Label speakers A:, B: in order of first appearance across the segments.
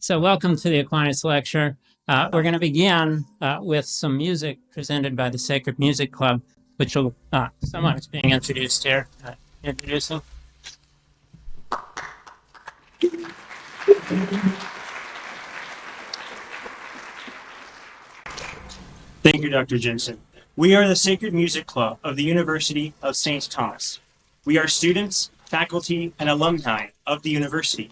A: So welcome to the Aquinas lecture. We're going to begin with some music presented by the Sacred Music Club, which will, someone is being introduced here. Introducing.
B: Thank you, Dr. Jensen. We are the Sacred Music Club of the University of St. Thomas. We are students, faculty, and alumni of the university.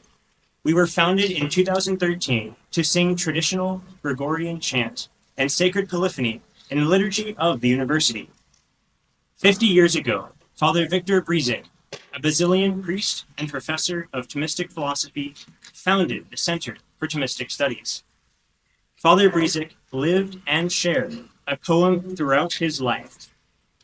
B: We were founded in 2013 to sing traditional Gregorian chant and sacred polyphony in the liturgy of the university. 50 years ago, Father Victor Brizik, a Basilian priest and professor of Thomistic philosophy, founded the Center for Thomistic Studies. Father Brizik lived and shared a poem throughout his life.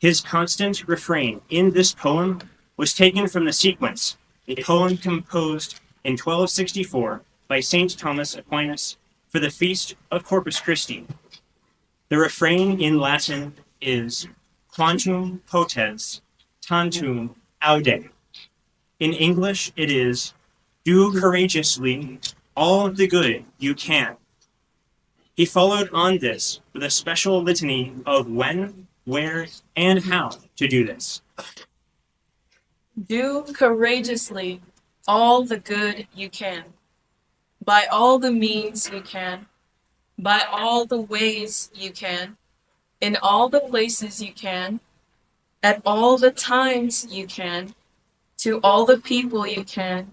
B: His constant refrain in this poem was taken from the sequence, a poem composed in 1264 by St. Thomas Aquinas for the feast of Corpus Christi. The refrain in Latin is quantum potens, tantum aude. In English, it is do courageously all the good you can. He followed on this with a special litany of when, where, and how to do this.
C: Do courageously all the good you can, by all the means you can, by all the ways you can, in all the places you can, at all the times you can, to all the people you can,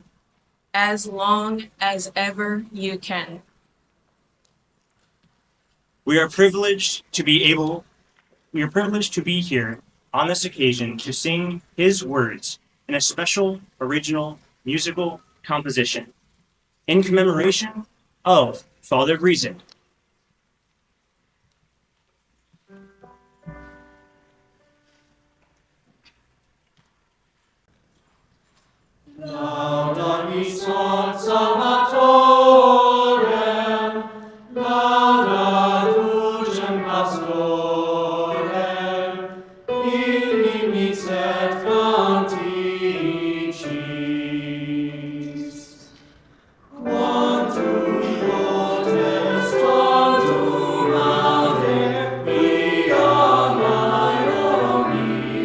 C: as long as ever you can.
B: We are privileged to be here on this occasion to sing his words in a special original musical composition in commemoration of Father Brizik.
D: Lauda vis salvatorem, lauda dulcem pastorem, illi mixet canticis. Quantum potestasum laude, via maiorum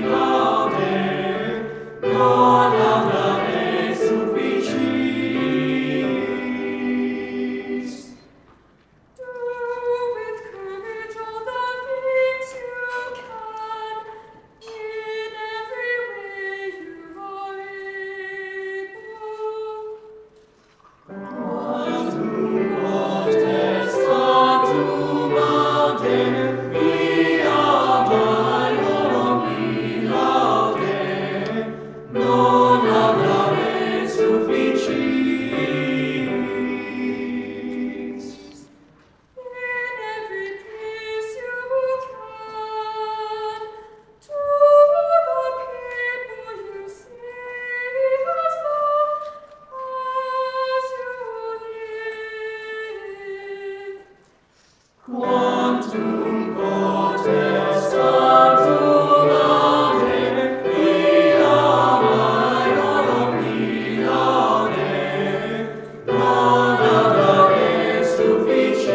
D: laude, non laude sufficiis.
C: Do with courage all the things you can, in every way you are able.
D: Quantum potestatum laude, via maiorum laude, non laude sufficiis.
C: In every place you can, to the people you save as long as you live.
D: Quantum potestatum laude, via maiorum laude, non laude sufficiis.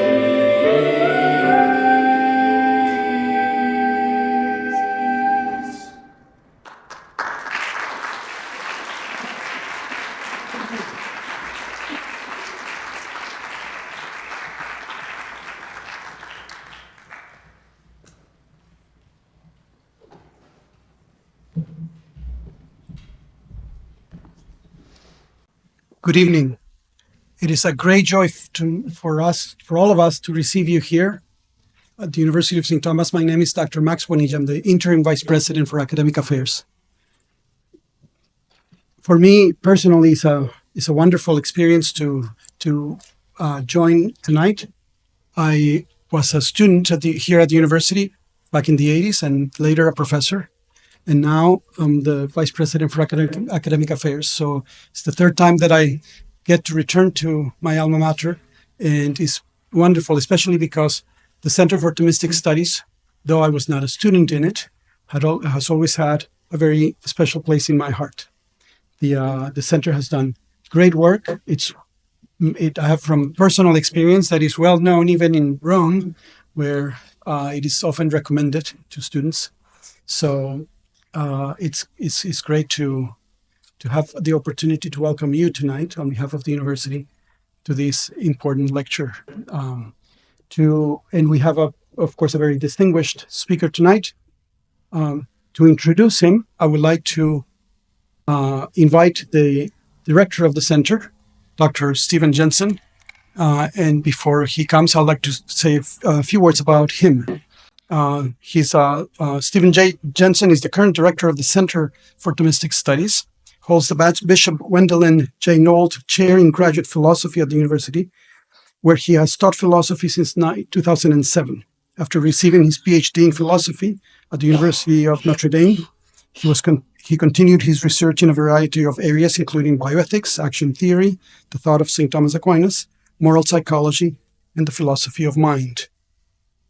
E: Good evening. It is a great joy for all of us, to receive you here at the University of St. Thomas. My name is Dr. Max Bonilla. I'm the Interim Vice President for Academic Affairs. For me personally, it's a wonderful experience to join tonight. I was a student here at the university back in the 80s, and later a professor. And now I'm the Vice President for Academic Affairs. So it's the third time that I get to return to my alma mater, and it's wonderful, especially because the Center for Thomistic Studies, though I was not a student in it, has always had a very special place in my heart. The center has done great work. It's I have from personal experience that is well known even in Rome, where it is often recommended to students. So it's great to have the opportunity to welcome you tonight on behalf of the university to this important lecture. And we have of course, a very distinguished speaker tonight. To introduce him, I would like to invite the director of the center, Dr. Stephen Jensen. And before he comes, I'd like to say a few words about him. Stephen J. Jensen is the current director of the Center for Thomistic Studies, holds the Bishop Wendelin J. Nolt Chair in Graduate Philosophy at the university, where he has taught philosophy since 2007. After receiving his PhD in philosophy at the University of Notre Dame, he continued his research in a variety of areas, including bioethics, action theory, the thought of St. Thomas Aquinas, moral psychology, and the philosophy of mind.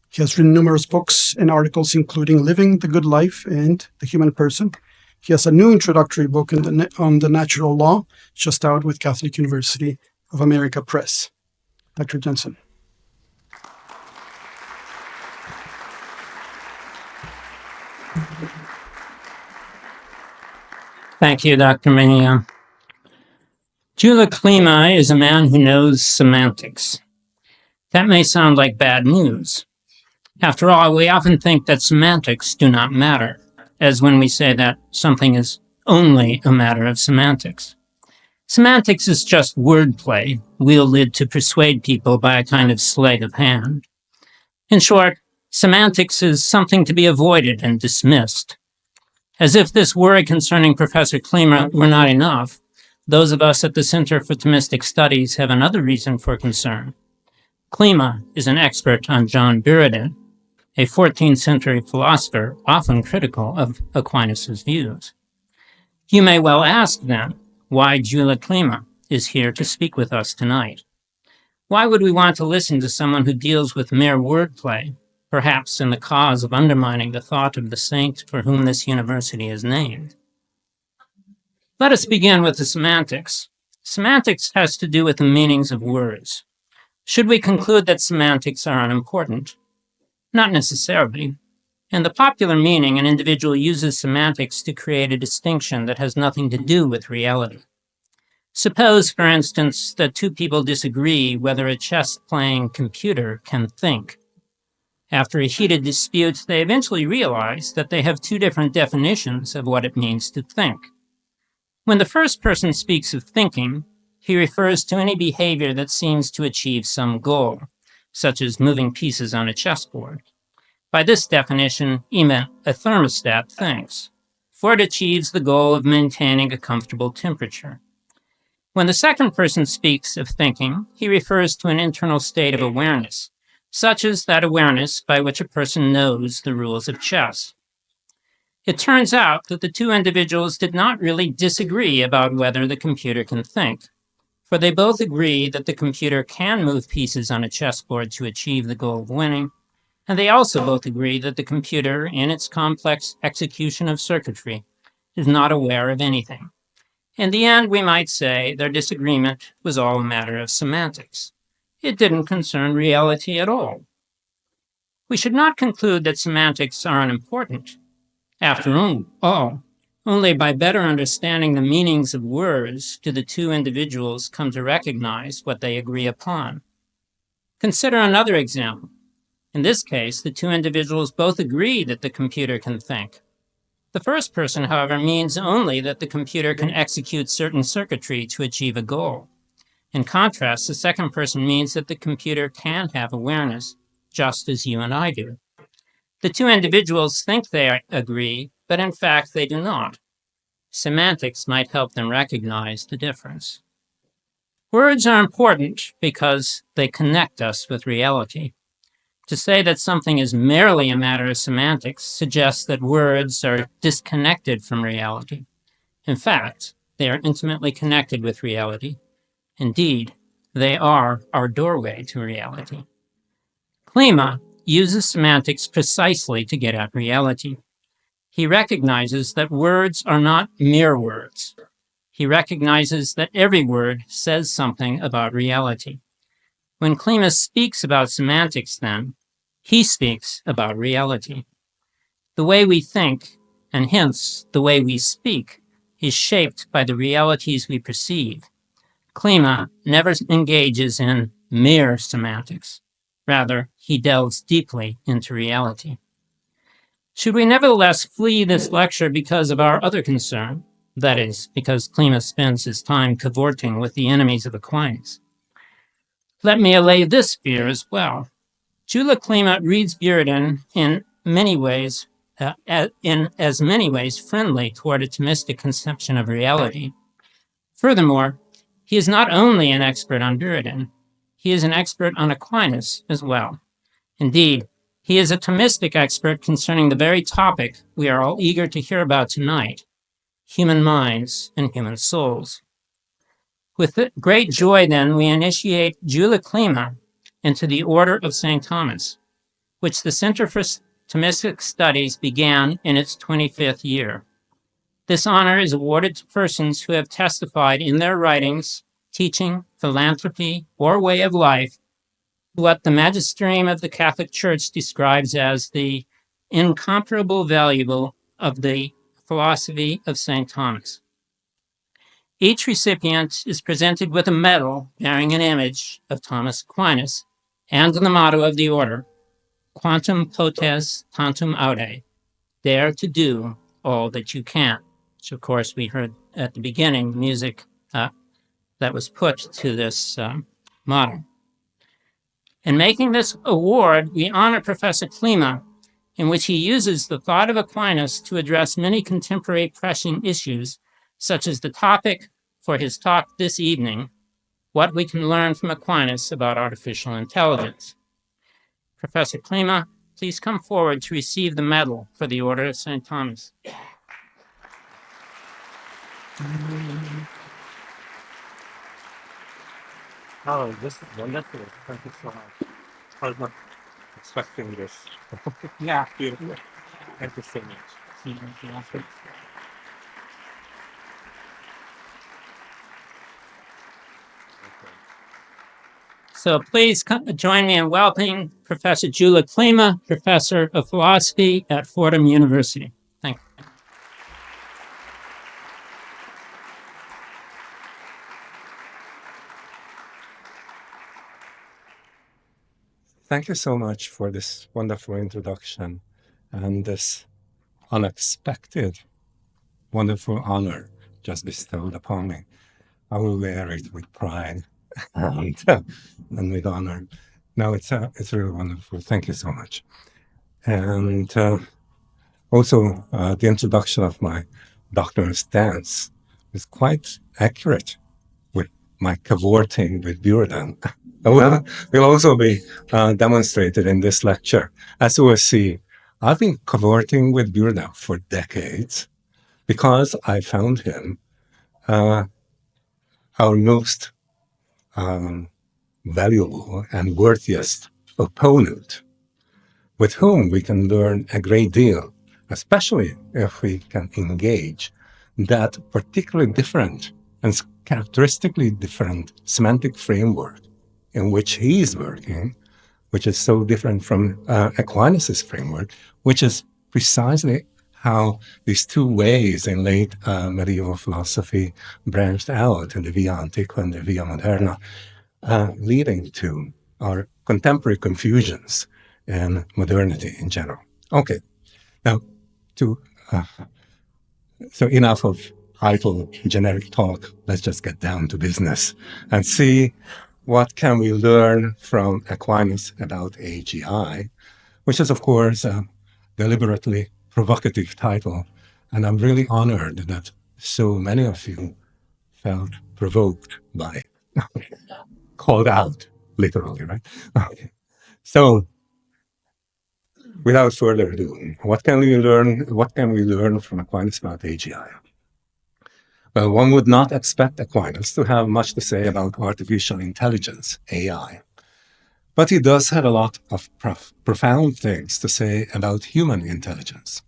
E: He has written numerous books and articles, including Living the Good Life and The Human Person. He has a new introductory book on the natural law, just out with Catholic University of America Press. Dr. Jensen.
A: Thank you, Dr. Mania. Gyula Klima is a man who knows semantics. That may sound like bad news. After all, we often think that semantics do not matter, as when we say that something is only a matter of semantics. Semantics is just wordplay, wielded to persuade people by a kind of sleight of hand. In short, semantics is something to be avoided and dismissed. As if this worry concerning Professor Klima were not enough, those of us at the Center for Thomistic Studies have another reason for concern. Klima is an expert on John Buridan, a 14th century philosopher often critical of Aquinas' views. You may well ask, then, why Gyula Klima is here to speak with us tonight. Why would we want to listen to someone who deals with mere wordplay, perhaps in the cause of undermining the thought of the saint for whom this university is named? Let us begin with the semantics. Semantics has to do with the meanings of words. Should we conclude that semantics are unimportant? Not necessarily. In the popular meaning, an individual uses semantics to create a distinction that has nothing to do with reality. Suppose, for instance, that two people disagree whether a chess-playing computer can think. After a heated dispute, they eventually realize that they have two different definitions of what it means to think. When the first person speaks of thinking, he refers to any behavior that seems to achieve some goal, such as moving pieces on a chessboard. By this definition, even a thermostat thinks, for it achieves the goal of maintaining a comfortable temperature. When the second person speaks of thinking, he refers to an internal state of awareness, such as that awareness by which a person knows the rules of chess. It turns out that the two individuals did not really disagree about whether the computer can think, for they both agree that the computer can move pieces on a chessboard to achieve the goal of winning, and they also both agree that the computer, in its complex execution of circuitry, is not aware of anything. In the end, we might say their disagreement was all a matter of semantics. It didn't concern reality at all. We should not conclude that semantics are unimportant. After all, only by better understanding the meanings of words do the two individuals come to recognize what they agree upon. Consider another example. In this case, the two individuals both agree that the computer can think. The first person, however, means only that the computer can execute certain circuitry to achieve a goal. In contrast, the second person means that the computer can have awareness, just as you and I do. The two individuals think they agree, but in fact they do not. Semantics might help them recognize the difference. Words are important because they connect us with reality. To say that something is merely a matter of semantics suggests that words are disconnected from reality. In fact, they are intimately connected with reality. Indeed, they are our doorway to reality. Klima uses semantics precisely to get at reality. He recognizes that words are not mere words. He recognizes that every word says something about reality. When Klima speaks about semantics, then, he speaks about reality. The way we think, and hence the way we speak, is shaped by the realities we perceive. Klima never engages in mere semantics. Rather, he delves deeply into reality. Should we nevertheless flee this lecture because of our other concern, that is, because Klima spends his time cavorting with the enemies of Aquinas? Let me allay this fear as well. Gyula Klima reads Buridan in many ways, in as many ways friendly toward a Thomistic conception of reality. Furthermore, he is not only an expert on Buridan, he is an expert on Aquinas as well. Indeed, he is a Thomistic expert concerning the very topic we are all eager to hear about tonight, human minds and human souls. With great joy, then, we initiate Gyula Klima into the Order of St. Thomas, which the Center for Thomistic Studies began in its 25th year. This honor is awarded to persons who have testified in their writings, teaching, philanthropy, or way of life what the magisterium of the Catholic Church describes as the incomparable value of the philosophy of St. Thomas. Each recipient is presented with a medal bearing an image of Thomas Aquinas and the motto of the order, Quantum Potes Tantum Aude, dare to do all that you can, which of course we heard at the beginning, music that was put to this motto. In making this award, we honor Professor Klima, in which he uses the thought of Aquinas to address many contemporary pressing issues, such as the topic for his talk this evening, what we can learn from Aquinas about artificial intelligence. Professor Klima, please come forward to receive the medal for the Order of St. Thomas.
F: Oh, this is wonderful. Thank you so much. I was not expecting this. Yeah, beautiful. Thank you so much.
A: So please join me in welcoming Professor Gyula Klima, Professor of Philosophy at Fordham University. Thank you.
F: Thank you so much for this wonderful introduction and this unexpected, wonderful honor just bestowed upon me. I will wear it with pride and with honor. No, it's really wonderful. Thank you so much. And also, the introduction of my doctoral stance is quite accurate with my cavorting with Buridan. Will also be demonstrated in this lecture. As you will see, I've been cavorting with Buridan for decades because I found him our most valuable and worthiest opponent, with whom we can learn a great deal, especially if we can engage that particularly different and characteristically different semantic framework in which he is working, which is so different from Aquinas' framework, which is precisely how these two ways in late medieval philosophy branched out in the Via Antiqua and the Via Moderna, leading to our contemporary confusions and modernity in general. Okay, now so enough of idle generic talk. Let's just get down to business and see what can we learn from Aquinas about AGI, which is of course a deliberately provocative title, and I'm really honored that so many of you felt provoked by it. Called out, literally, right? Okay. So, without further ado, what can we learn from Aquinas about AGI? Well, one would not expect Aquinas to have much to say about artificial intelligence, AI. But he does have a lot of profound things to say about human intelligence,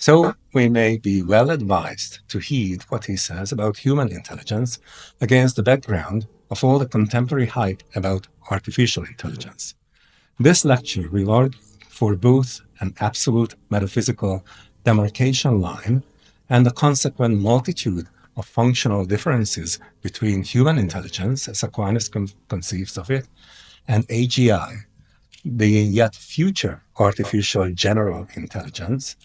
F: So we may be well advised to heed what he says about human intelligence against the background of all the contemporary hype about artificial intelligence. This lecture will argue for both an absolute metaphysical demarcation line and the consequent multitude of functional differences between human intelligence, as Aquinas conceives of it, and AGI, the yet future artificial general intelligence,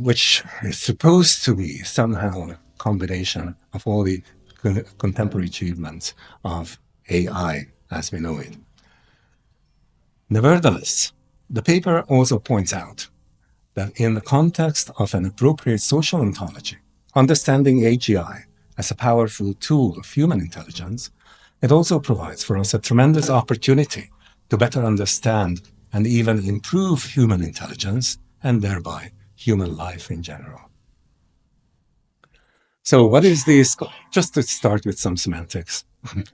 F: which is supposed to be somehow a combination of all the contemporary achievements of AI as we know it. Nevertheless, the paper also points out that in the context of an appropriate social ontology, understanding AGI as a powerful tool of human intelligence, it also provides for us a tremendous opportunity to better understand and even improve human intelligence and thereby human life in general. So what is this? Just to start with some semantics,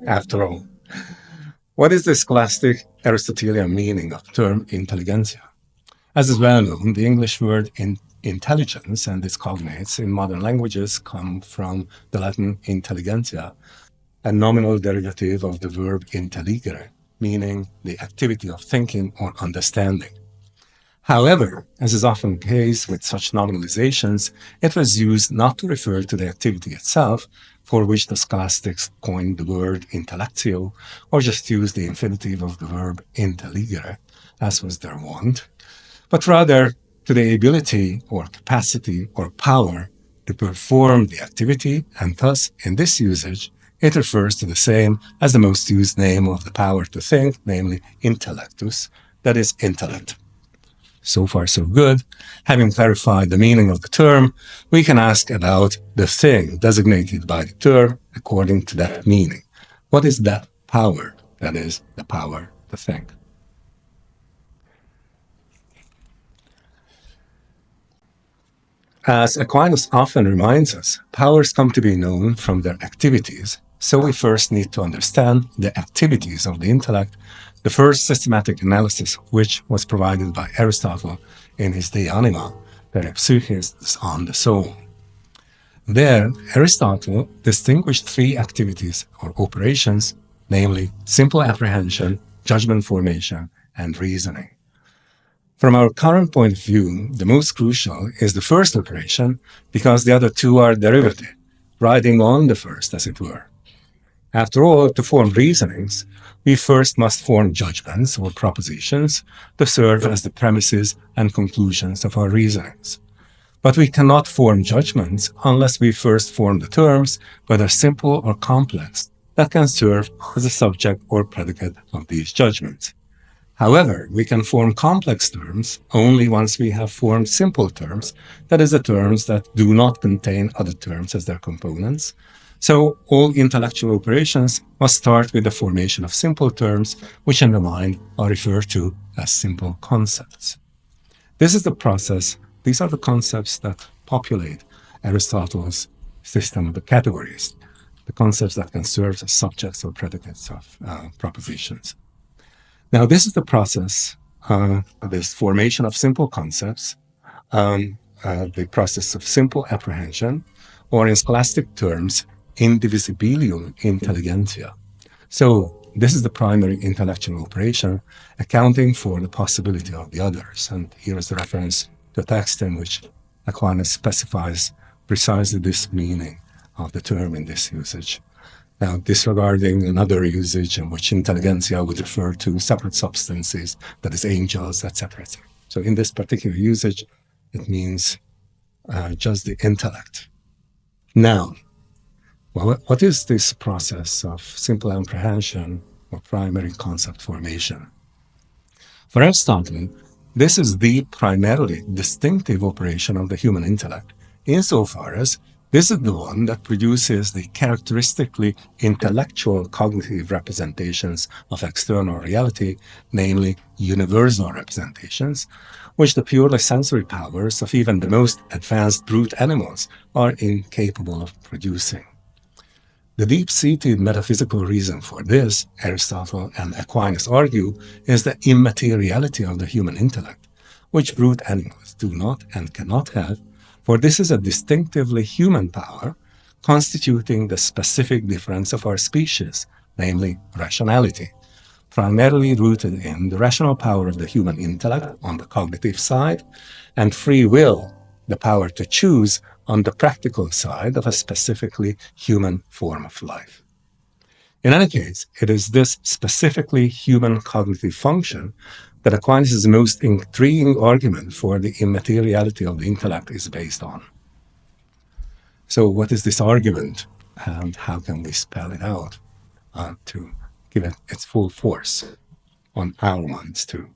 F: after all. What is the scholastic Aristotelian meaning of the term intelligentsia? As is well known, the English word intelligence and its cognates in modern languages come from the Latin intelligentia, a nominal derivative of the verb intelligere, meaning the activity of thinking or understanding. However, as is often the case with such nominalizations, it was used not to refer to the activity itself, for which the scholastics coined the word intellectio, or just used the infinitive of the verb intelligere, as was their wont, but rather to the ability or capacity or power to perform the activity, and thus, in this usage, it refers to the same as the most used name of the power to think, namely intellectus, that is, intellect. So far, so good. Having clarified the meaning of the term, we can ask about the thing designated by the term according to that meaning. What is that power? That is, the power to think. As Aquinas often reminds us, powers come to be known from their activities, so we first need to understand the activities of the intellect, the first systematic analysis of which was provided by Aristotle in his De Anima, Peripsychis on the soul. There, Aristotle distinguished three activities or operations, namely simple apprehension, judgment formation, and reasoning. From our current point of view, the most crucial is the first operation because the other two are derivative, riding on the first, as it were. After all, to form reasonings, we first must form judgments or propositions to serve as the premises and conclusions of our reasonings. But we cannot form judgments unless we first form the terms, whether simple or complex, that can serve as a subject or predicate of these judgments. However, we can form complex terms only once we have formed simple terms, that is, the terms that do not contain other terms as their components. So all intellectual operations must start with the formation of simple terms, which in the mind are referred to as simple concepts. This is the process, these are the concepts that populate Aristotle's system of the categories, the concepts that can serve as subjects or predicates of propositions. Now, this is the process, this formation of simple concepts, the process of simple apprehension, or in scholastic terms, indivisibilium intelligentia. So this is the primary intellectual operation, accounting for the possibility of the others. And here is the reference to a text in which Aquinas specifies precisely this meaning of the term in this usage. Now, disregarding another usage in which intelligentsia would refer to separate substances, that is, angels, etc., etc. So in this particular usage, it means just the intellect. Now, what is this process of simple apprehension or primary concept formation? For Aristotle, this is the primarily distinctive operation of the human intellect, insofar as this is the one that produces the characteristically intellectual cognitive representations of external reality, namely universal representations, which the purely sensory powers of even the most advanced brute animals are incapable of producing. The deep-seated metaphysical reason for this, Aristotle and Aquinas argue, is the immateriality of the human intellect, which brute animals animals do not and cannot have, for this is a distinctively human power, constituting the specific difference of our species, namely rationality, primarily rooted in the rational power of the human intellect on the cognitive side, and free will, the power to choose, on the practical side of a specifically human form of life. In any case, it is this specifically human cognitive function that Aquinas' most intriguing argument for the immateriality of the intellect is based on. So what is this argument, and how can we spell it out to give it its full force on our minds too?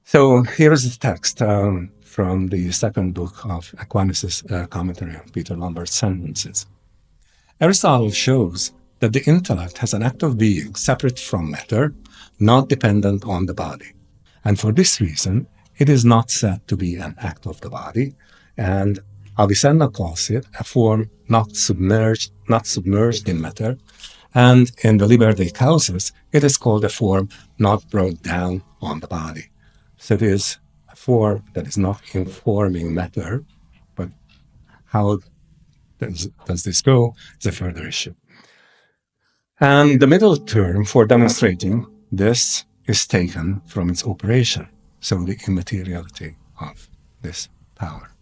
F: So here is the text from the second book of Aquinas' commentary on Peter Lambert's sentences. Aristotle shows that the intellect has an act of being separate from matter, not dependent on the body. And for this reason, it is not said to be an act of the body, and Avicenna calls it a form not submerged in matter, and in the Liber de Causas, it is called a form not brought down on the body. So it is a form that is not informing matter, but how does this go is a further issue. And the middle term for demonstrating this is taken from its operation, so the immateriality of this power.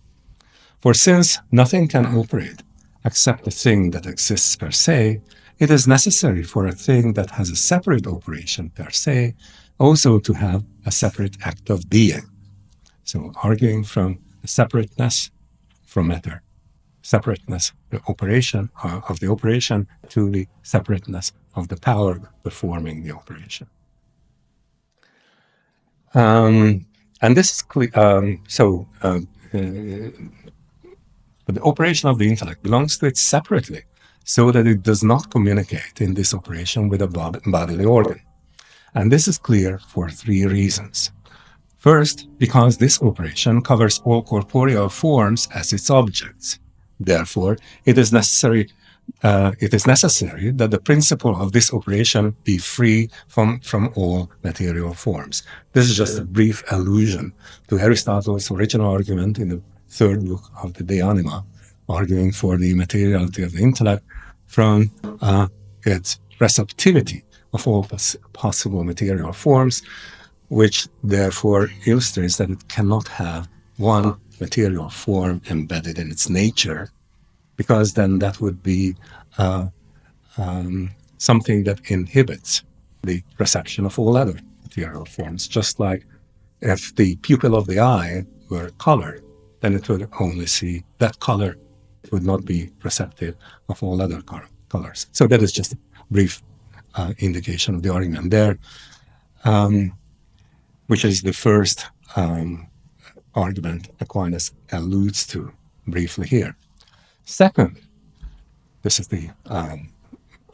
F: For since nothing can operate except a thing that exists per se, it is necessary for a thing that has a separate operation per se also to have a separate act of being. So arguing from the separateness from matter, separateness, the operation of the operation to the separateness of the power performing the operation. And this is clear. But the operation of the intellect belongs to it separately, so that it does not communicate in this operation with a bodily organ. And this is clear for three reasons. First, because this operation covers all corporeal forms as its objects. Therefore, it is necessary that the principle of this operation be free from all material forms. This is just a brief allusion to Aristotle's original argument in the third book of the De Anima, arguing for the materiality of the intellect from its receptivity of all possible material forms, which therefore illustrates that it cannot have one material form embedded in its nature, because then that would be something that inhibits the reception of all other material forms. Just like if the pupil of the eye were colored, then it would only see that color. It would not be receptive of all other colors. So that is just a brief indication of the argument there, which is the first argument Aquinas alludes to briefly here. Second, this is the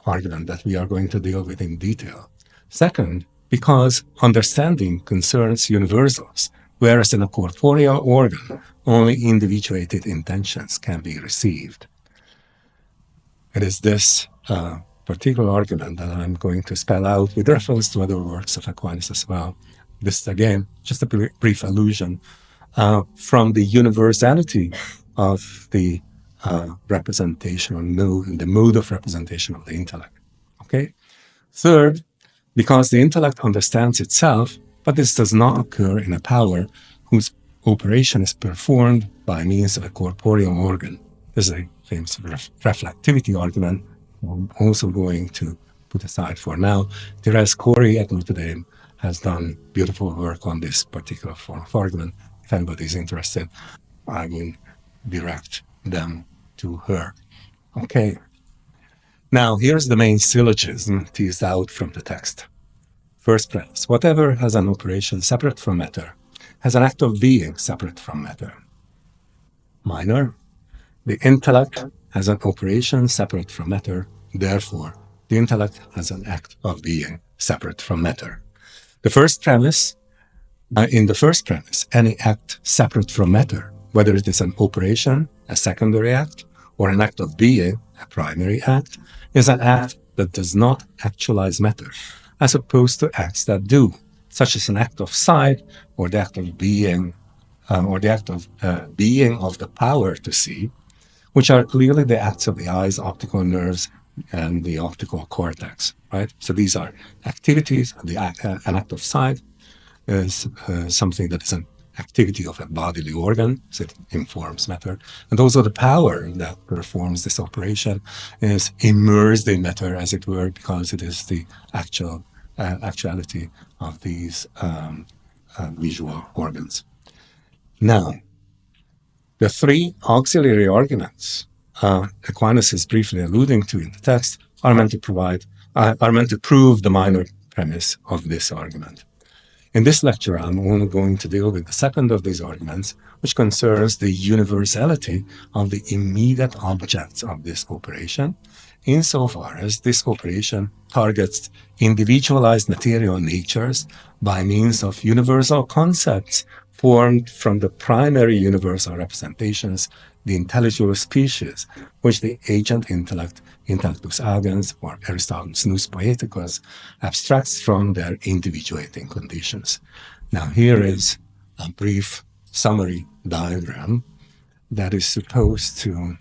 F: argument that we are going to deal with in detail. Second, because understanding concerns universals, whereas in a corporeal organ, only individuated intentions can be received. It is this particular argument that I'm going to spell out with reference to other works of Aquinas as well. This is, again, just a brief allusion from the universality of the representation or the mode of representation of the intellect. Okay. Third, because the intellect understands itself, but this does not occur in a power whose operation is performed by means of a corporeal organ. This is a famous reflectivity argument I'm also going to put aside for now. Thérèse Corey at Notre Dame has done beautiful work on this particular form of argument. If anybody is interested, I will direct them to her. Okay. Now, here's the main syllogism teased out from the text. First premise: whatever has an operation separate from matter has an act of being separate from matter. Minor: the intellect has an operation separate from matter, therefore the intellect has an act of being separate from matter. In the first premise, any act separate from matter, whether it is an operation, a secondary act, or an act of being, a primary act, is an act that does not actualize matter, as opposed to acts that do, such as an act of sight or the act of being or the act of being of the power to see, which are clearly the acts of the eyes, optical nerves, and the optical cortex, right? So these are activities. An act of sight is something that is an activity of a bodily organ, so it informs matter. And also the power that performs this operation is immersed in matter, as it were, because it is the actuality of these visual organs. Now, the three auxiliary arguments Aquinas is briefly alluding to in the text are meant to prove the minor premise of this argument. In this lecture, I'm only going to deal with the second of these arguments, which concerns the universality of the immediate objects of this operation, insofar as this operation targets individualized material natures by means of universal concepts formed from the primary universal representations, the intelligible species, which the agent intellect, intellectus agens, or Aristotle's nous poeticus, abstracts from their individuating conditions. Now, here is a brief summary diagram that is supposed to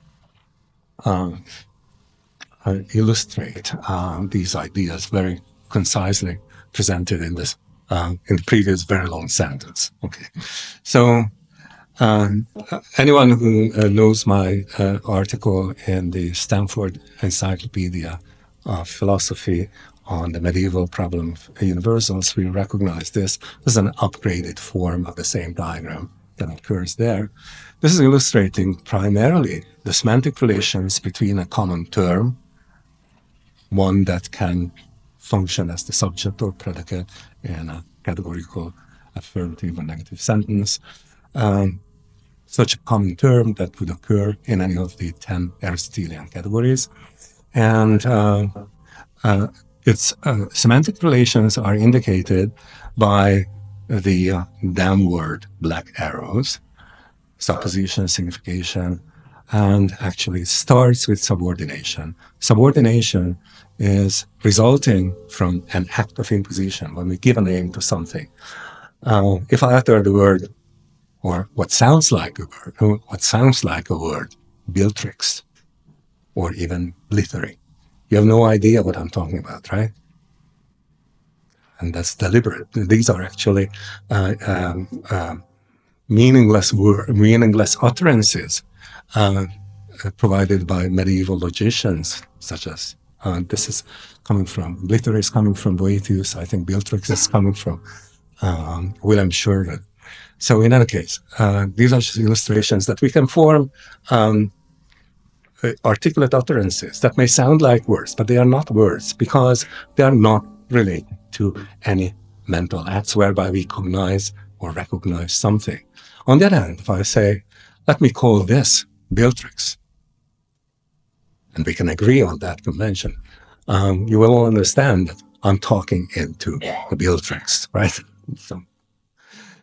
F: illustrate these ideas very concisely presented in this in the previous very long sentence. Okay, so anyone who knows my article in the Stanford Encyclopedia of Philosophy on the medieval problem of universals, we recognize this as an upgraded form of the same diagram that occurs there. This is illustrating primarily the semantic relations between a common term, one that can function as the subject or predicate in a categorical affirmative or negative sentence, such a common term that would occur in any of the 10 Aristotelian categories. And its semantic relations are indicated by the downward black arrows, supposition, signification, and actually it starts with subordination. Subordination is resulting from an act of imposition when we give a name to something. If I utter the word, or what sounds like a word, Beatrix, or even blithering, you have no idea what I'm talking about, right? And that's deliberate. These are actually meaningless utterances provided by medieval logicians, such as this is coming from Blither is coming from Boethius. I think Beatrix is coming from William Sherwood. So in any case, these are just illustrations that we can form articulate utterances that may sound like words, but they are not words because they are not related to any mental acts whereby we cognize or recognize something. On the other hand, if I say, let me call this Beatrix, and we can agree on that convention, you will all understand that I'm talking into the Beatrix, right?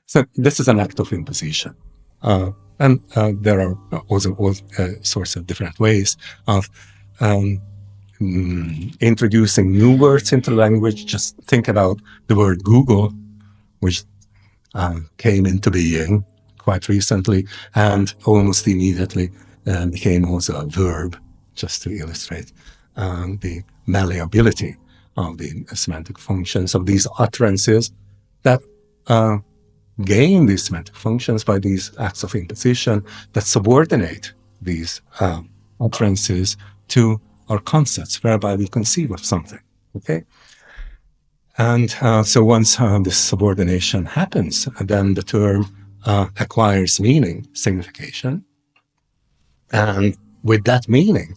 F: So this is an act of imposition. And there are also all sorts of different ways of introducing new words into language. Just think about the word Google, which came into being quite recently and almost immediately became also a verb, just to illustrate the malleability of the semantic functions of these utterances that gain these semantic functions by these acts of imposition that subordinate these utterances to our concepts, whereby we conceive of something. Okay, and so once this subordination happens, then the term acquires meaning, signification, and with that meaning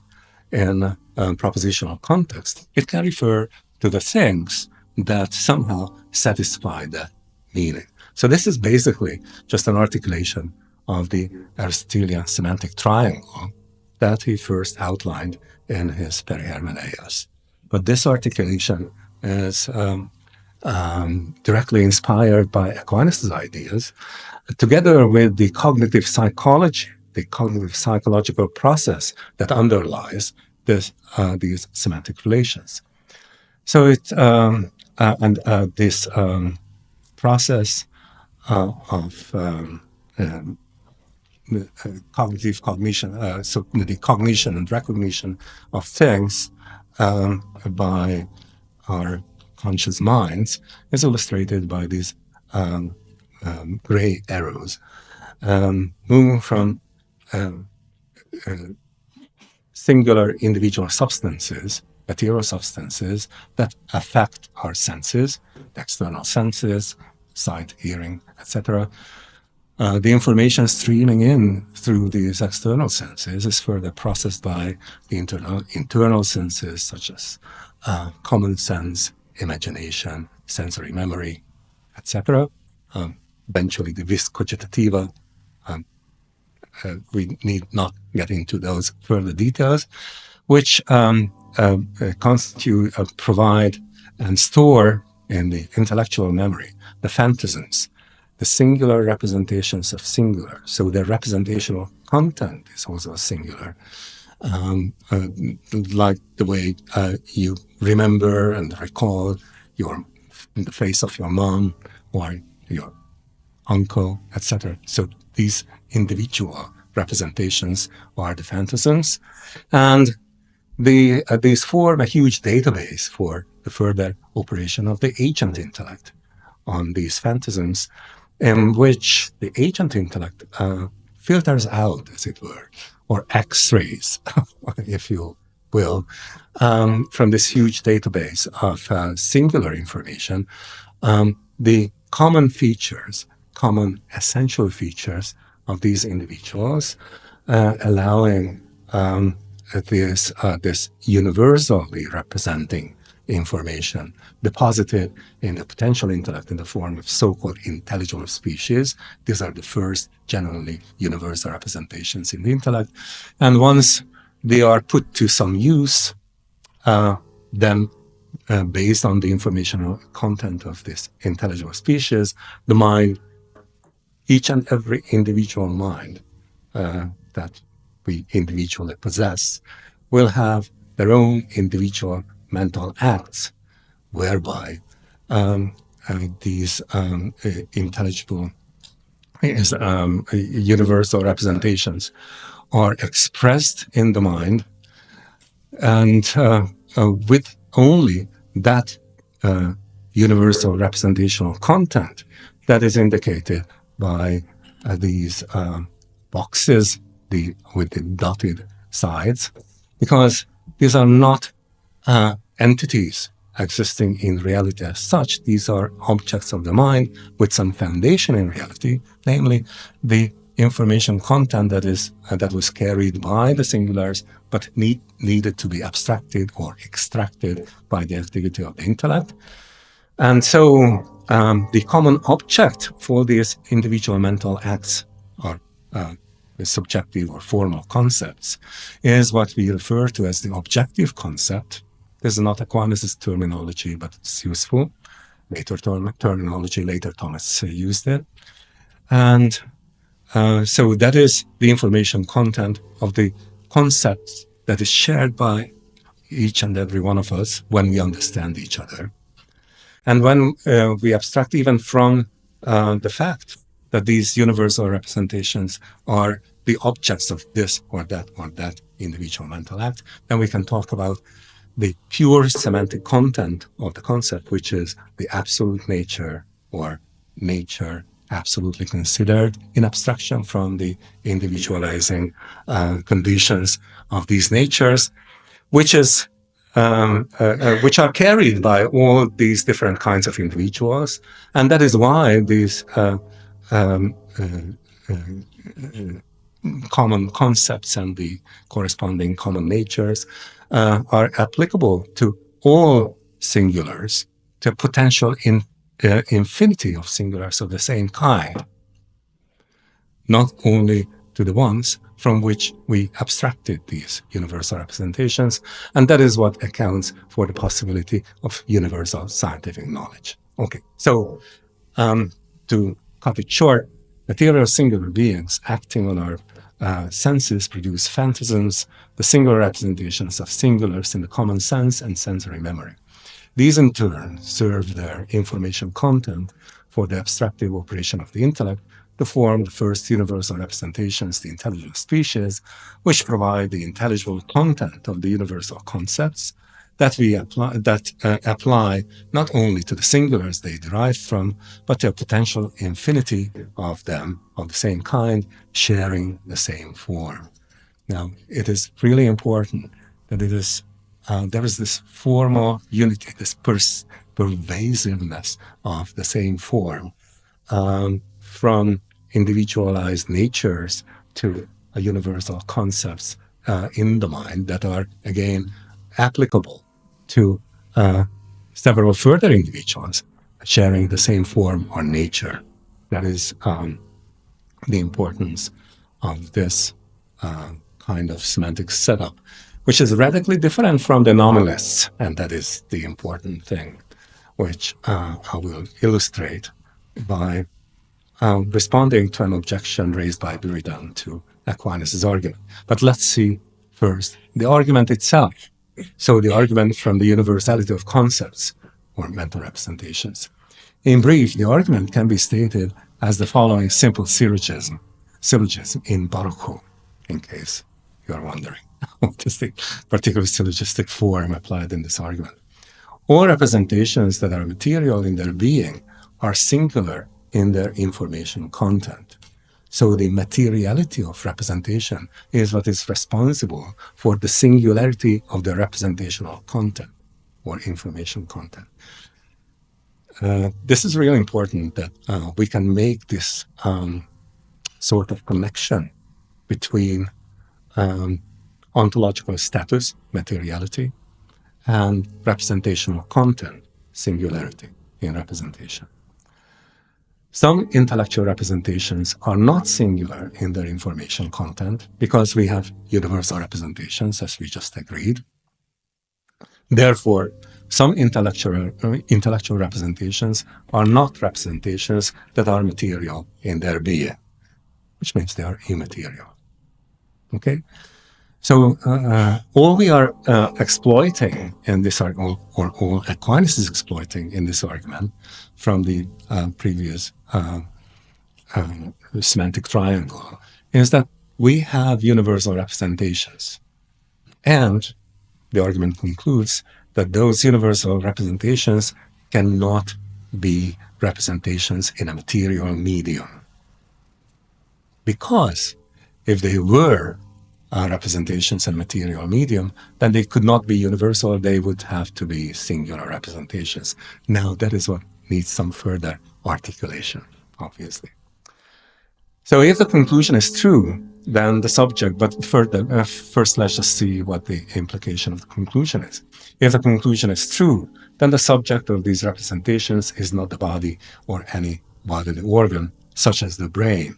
F: in propositional context, it can refer to the things that somehow satisfy that meaning. So this is basically just an articulation of the Aristotelian semantic triangle that he first outlined in his Perihermeneios. But this articulation is directly inspired by Aquinas' ideas, together with the cognitive psychology, the cognitive psychological process that underlies these semantic relations. So this process of cognitive cognition, so the cognition and recognition of things by our conscious minds is illustrated by these gray arrows moving from singular individual substances, material substances that affect our senses, the external senses, sight, hearing, etc. The information streaming in through these external senses is further processed by the internal senses, such as common sense, imagination, sensory memory, etc. Eventually, the vis cogitativa. We need not get into those further details, which constitute, provide, and store in the intellectual memory the phantasms, the singular representations of singular. So their representational content is also singular. Like the way you remember and recall the face of your mom or your uncle, etc. So these individual representations are the phantasms, and these form a huge database for the further operation of the agent intellect on these phantasms, in which the agent intellect filters out, as it were, or X-rays, if you will, from this huge database of singular information, the common features, common essential features of these individuals, allowing this universally representing information deposited in the potential intellect in the form of so-called intelligible species. These are the first generally universal representations in the intellect. And once they are put to some use, then based on the informational content of this intelligible species, the mind, each and every individual mind that we individually possess, will have their own individual mental acts, whereby these intelligible universal representations are expressed in the mind, and with only that universal representational content that is indicated by these boxes with the dotted sides, because these are not entities existing in reality as such. These are objects of the mind with some foundation in reality, namely the information content that was carried by the singulars, but needed to be abstracted or extracted by the activity of the intellect. And so the common object for these individual mental acts, or subjective or formal concepts, is what we refer to as the objective concept. This is not Aquinas' terminology, but it's useful. Later terminology, later Thomas used it. And so that is the information content of the concepts that is shared by each and every one of us when we understand each other. And when we abstract even from the fact that these universal representations are the objects of this or that individual mental act, then we can talk about the pure semantic content of the concept, which is the absolute nature or nature absolutely considered in abstraction from the individualizing conditions of these natures, which are carried by all these different kinds of individuals. And that is why these common concepts and the corresponding common natures are applicable to all singulars, to potential infinity of singulars of the same kind, not only to the ones from which we abstracted these universal representations. And that is what accounts for the possibility of universal scientific knowledge. Okay, so to cut it short, material singular beings acting on our senses produce phantasms, the singular representations of singulars in the common sense and sensory memory. These in turn serve their information content for the abstractive operation of the intellect to form the first universal representations, the intelligible species, which provide the intelligible content of the universal concepts that we apply not only to the singulars they derive from, but to a potential infinity of them of the same kind, sharing the same form. Now, it is really important that there is this formal unity, this pervasiveness of the same form, from individualized natures to universal concepts in the mind that are, again, applicable to several further individuals sharing the same form or nature. That is the importance of this kind of semantic setup, which is radically different from the nominalists, and that is the important thing, which I will illustrate by responding to an objection raised by Buridan to Aquinas' argument. But let's see first the argument itself. So the argument from the universality of concepts or mental representations. In brief, the argument can be stated as the following simple syllogism in Baruch, in case you are wondering what is the particular syllogistic form applied in this argument. All representations that are material in their being are singular in their information content. So the materiality of representation is what is responsible for the singularity of the representational content or information content. This is really important that we can make this sort of connection between ontological status, materiality, and representational content, singularity in representation. Some intellectual representations are not singular in their information content because we have universal representations, as we just agreed. Therefore, some intellectual representations are not representations that are material in their being, which means they are immaterial. Okay? So all we are exploiting in this argument, or all Aquinas is exploiting in this argument from the previous semantic triangle, is that we have universal representations. And the argument concludes that those universal representations cannot be representations in a material medium. Because if they were representations in material medium, then they could not be universal, they would have to be singular representations. Now, that is what needs some further articulation, obviously. So if the conclusion is true, then the subject, but first let's just see what the implication of the conclusion is. If the conclusion is true, then the subject of these representations is not the body or any bodily organ, such as the brain.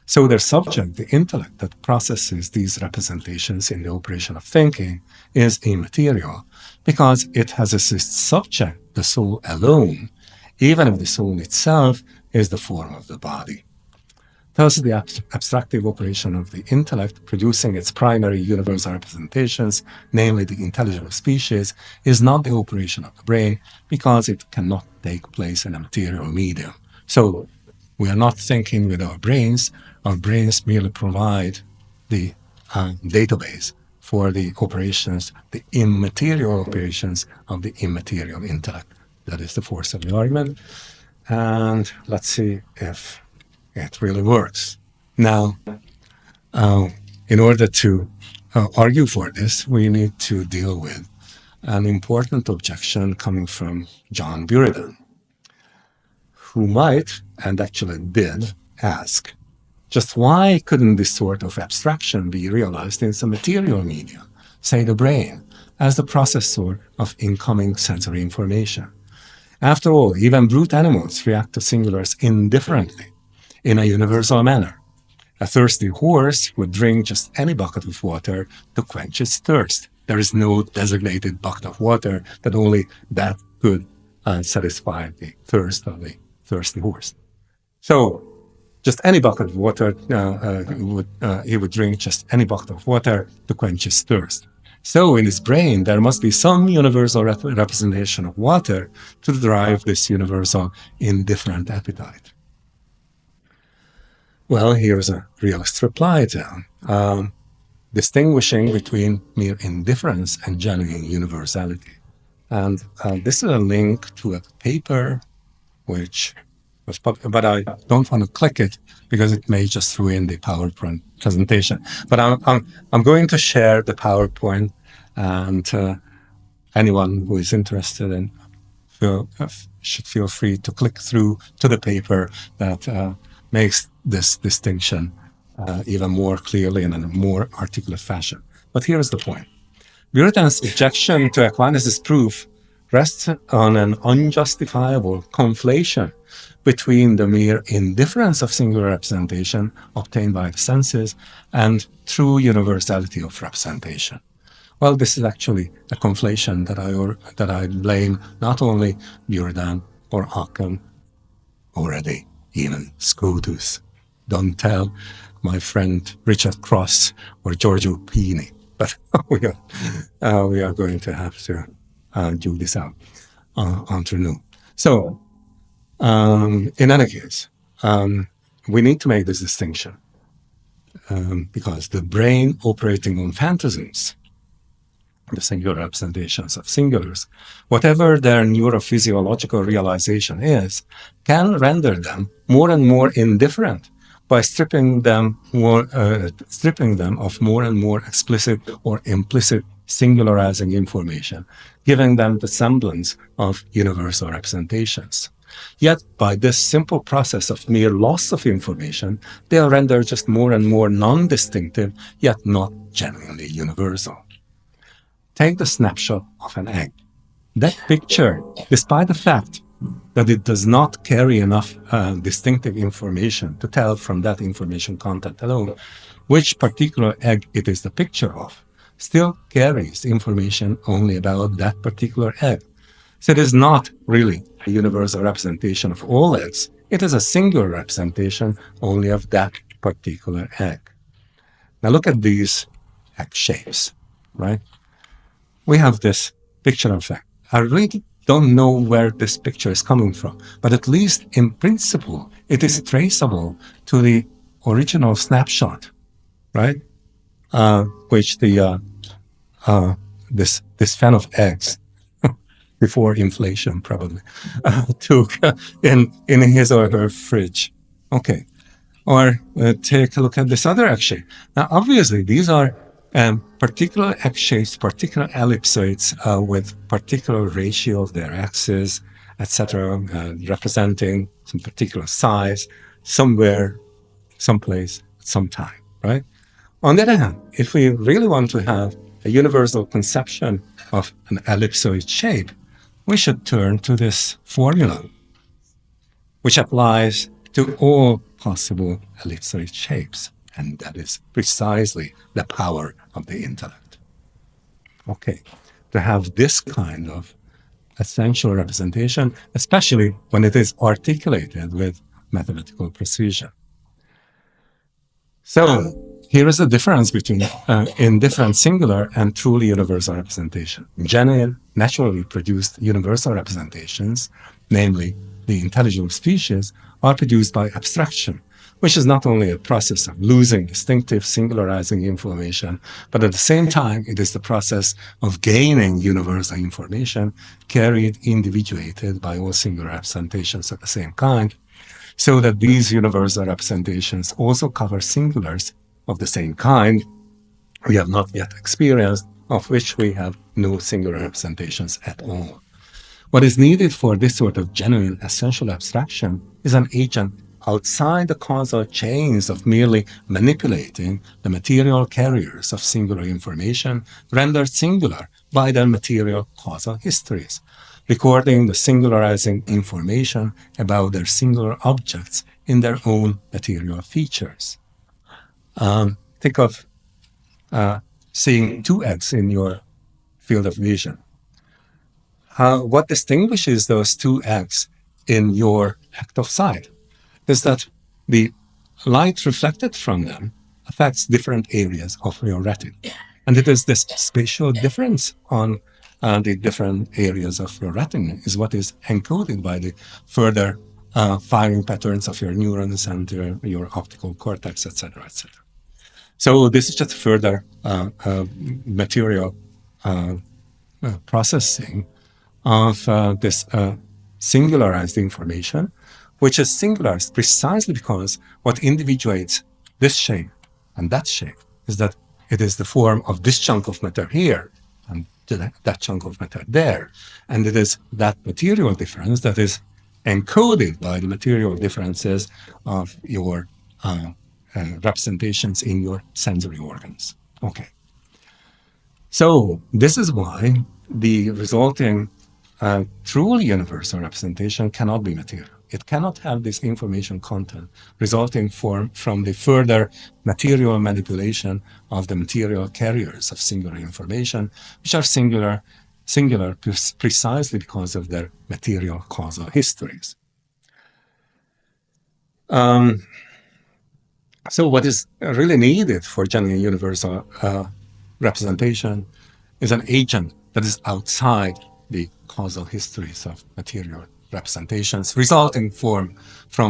F: So their subject, the intellect that processes these representations in the operation of thinking, is immaterial because it has as its subject the soul alone, even if the soul itself is the form of the body. Thus, the abstractive operation of the intellect producing its primary universal representations, namely the intelligible species, is not the operation of the brain because it cannot take place in a material medium. So we are not thinking with our brains merely provide the database for the operations, the immaterial operations of the immaterial intellect. That is the force of the argument. And let's see if it really works. Now, in order to argue for this, we need to deal with an important objection coming from John Buridan, who might, and actually did, ask, just why couldn't this sort of abstraction be realized in some material medium, say the brain, as the processor of incoming sensory information? After all, even brute animals react to singulars indifferently, in a universal manner. A thirsty horse would drink just any bucket of water to quench its thirst. There is no designated bucket of water that only that could satisfy the thirst of the thirsty horse. So, just any bucket of water, he would drink just any bucket of water to quench his thirst. So in his brain, there must be some universal representation of water to drive this universal indifferent appetite. Well, here's a realist reply then. Distinguishing between mere indifference and genuine universality. And this is a link to a paper which was but I don't want to click it because it may just ruin the PowerPoint presentation. But I'm going to share the PowerPoint, and anyone who is interested in should feel free to click through to the paper that makes this distinction even more clearly and in a more articulate fashion. But here's the point. Buridan's objection to Aquinas' proof rests on an unjustifiable conflation between the mere indifference of singular representation obtained by the senses and true universality of representation. Well, this is actually a conflation that I blame not only Buridan or Occam, already even Scotus. Don't tell my friend Richard Cross or Giorgio Pini, but we are going to have to do this out entre nous. So, in any case, we need to make this distinction because the brain operating on phantasms, the singular representations of singulars, whatever their neurophysiological realization is, can render them more and more indifferent by stripping them of more and more explicit or implicit singularizing information, giving them the semblance of universal representations. Yet, by this simple process of mere loss of information, they are rendered just more and more non-distinctive, yet not genuinely universal. Take the snapshot of an egg. That picture, despite the fact that it does not carry enough distinctive information to tell from that information content alone which particular egg it is the picture of, still carries information only about that particular egg. So it is not really a universal representation of all eggs. It is a singular representation only of that particular egg. Now look at these egg shapes, right? We have this picture of egg. I really don't know where this picture is coming from, but at least in principle, it is traceable to the original snapshot, right? Which the this fan of eggs before inflation probably took in his or her fridge. Okay, or take a look at this other egg shape. Now, obviously, these are particular egg shapes, particular ellipsoids with particular ratio of their axes, etc., representing some particular size, somewhere, someplace, sometime, right? On the other hand, if we really want to have a universal conception of an ellipsoid shape, we should turn to this formula, which applies to all possible ellipsoid shapes. And that is precisely the power of the intellect. Okay, to have this kind of essential representation, especially when it is articulated with mathematical precision. So here is the difference between indifferent singular and truly universal representation. Genuine, naturally produced universal representations, namely the intelligible species, are produced by abstraction, which is not only a process of losing distinctive singularizing information, but at the same time, it is the process of gaining universal information carried individuated by all singular representations of the same kind, so that these universal representations also cover singulars of the same kind we have not yet experienced, of which we have no singular representations at all. What is needed for this sort of genuine essential abstraction is an agent outside the causal chains of merely manipulating the material carriers of singular information rendered singular by their material causal histories, recording the singularizing information about their singular objects in their own material features. Think of seeing two eggs in your field of vision. What distinguishes those two eggs in your act of sight is that the light reflected from them affects different areas of your retina. And it is this spatial difference on the different areas of your retina is what is encoded by the further firing patterns of your neurons and your optical cortex, etc., etc. So this is just further material processing of this singularized information, which is singularized precisely because what individuates this shape and that shape is that it is the form of this chunk of matter here and that chunk of matter there. And it is that material difference that is encoded by the material differences of your representations in your sensory organs. Okay. So this is why the resulting truly universal representation cannot be material. It cannot have this information content resulting from the further material manipulation of the material carriers of singular information, which are singular precisely because of their material causal histories. So what is really needed for genuine universal representation is an agent that is outside the causal histories of material representations, resulting from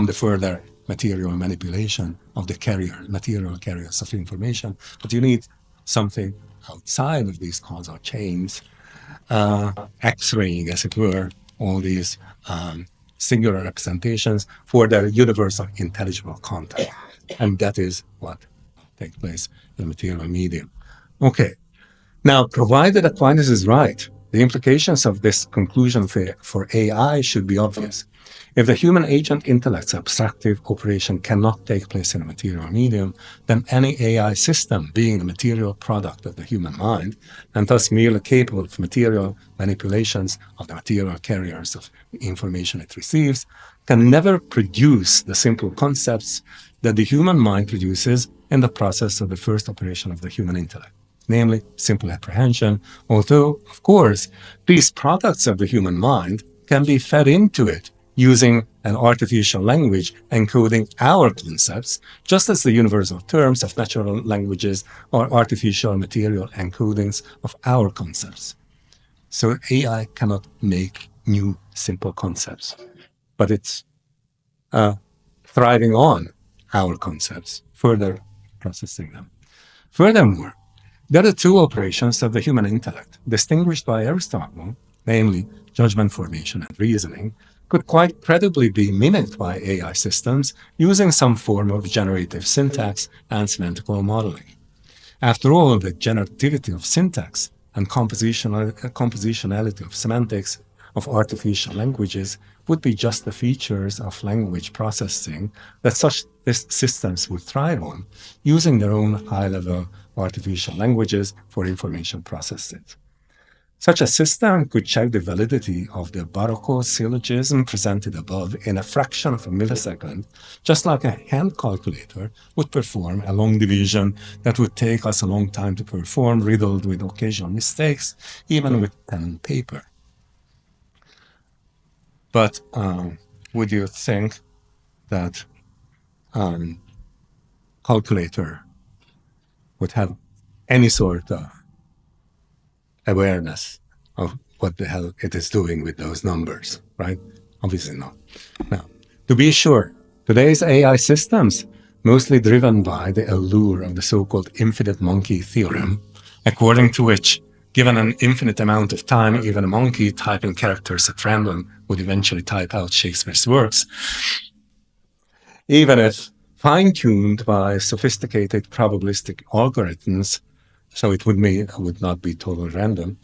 F: the further material manipulation of the material carriers of information. But you need something outside of these causal chains, X-raying, as it were, all these singular representations for their universal intelligible content. And that is what takes place in the material medium. Okay. Now, provided Aquinas is right, the implications of this conclusion for AI should be obvious. If the human agent intellect's abstractive operation cannot take place in a material medium, then any AI system, being a material product of the human mind, and thus merely capable of material manipulations of the material carriers of information it receives, can never produce the simple concepts that the human mind produces in the process of the first operation of the human intellect, namely simple apprehension, although, of course, these products of the human mind can be fed into it using an artificial language encoding our concepts, just as the universal terms of natural languages are artificial material encodings of our concepts. So AI cannot make new simple concepts, but it's thriving on our concepts, further processing them. Furthermore, there are two operations of the human intellect, distinguished by Aristotle, namely judgment formation and reasoning, could quite credibly be mimicked by AI systems using some form of generative syntax and semantical modeling. After all, the generativity of syntax and compositionality of semantics of artificial languages would be just the features of language processing that such systems would thrive on, using their own high-level artificial languages for information processing. Such a system could check the validity of the Barocco syllogism presented above in a fraction of a millisecond, just like a hand calculator would perform a long division that would take us a long time to perform, riddled with occasional mistakes, even with pen and paper. But would you think that calculator would have any sort of awareness of what the hell it is doing with those numbers, right? Obviously not. Now, to be sure, today's AI systems, mostly driven by the allure of the so-called infinite monkey theorem, according to which, given an infinite amount of time, even a monkey typing characters at random would eventually type out Shakespeare's works, even if fine-tuned by sophisticated probabilistic algorithms, so it would not be totally random,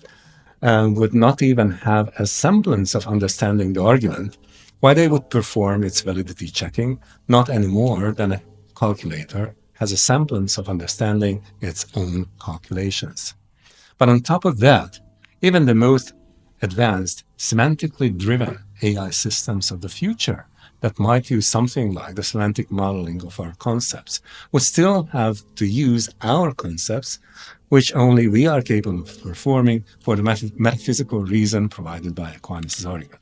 F: and would not even have a semblance of understanding the argument, why they would perform its validity checking not any more than a calculator has a semblance of understanding its own calculations. But on top of that, even the most advanced, semantically driven AI systems of the future that might use something like the semantic modeling of our concepts would still have to use our concepts, which only we are capable of performing for the metaphysical reason provided by Aquinas' argument.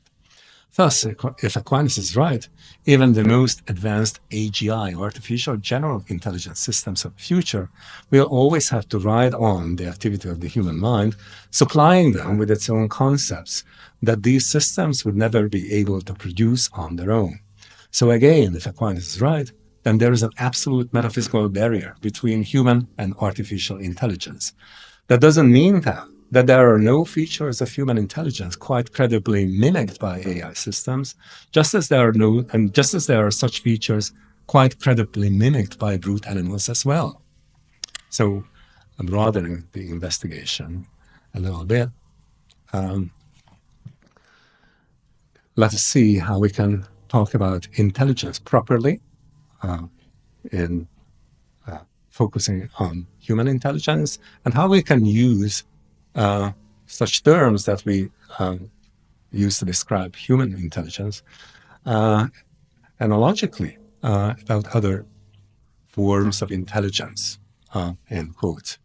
F: Thus, if Aquinas is right, even the most advanced AGI, artificial general intelligence systems of the future, will always have to ride on the activity of the human mind, supplying them with its own concepts that these systems would never be able to produce on their own. So again, if Aquinas is right, then there is an absolute metaphysical barrier between human and artificial intelligence. That doesn't mean that there are no features of human intelligence quite credibly mimicked by AI systems, just as there are such features quite credibly mimicked by brute animals as well. So I'm broadening the investigation a little bit. Let us see how we can talk about intelligence properly in focusing on human intelligence, and how we can use such terms that we use to describe human intelligence analogically about other forms of intelligence, end quote.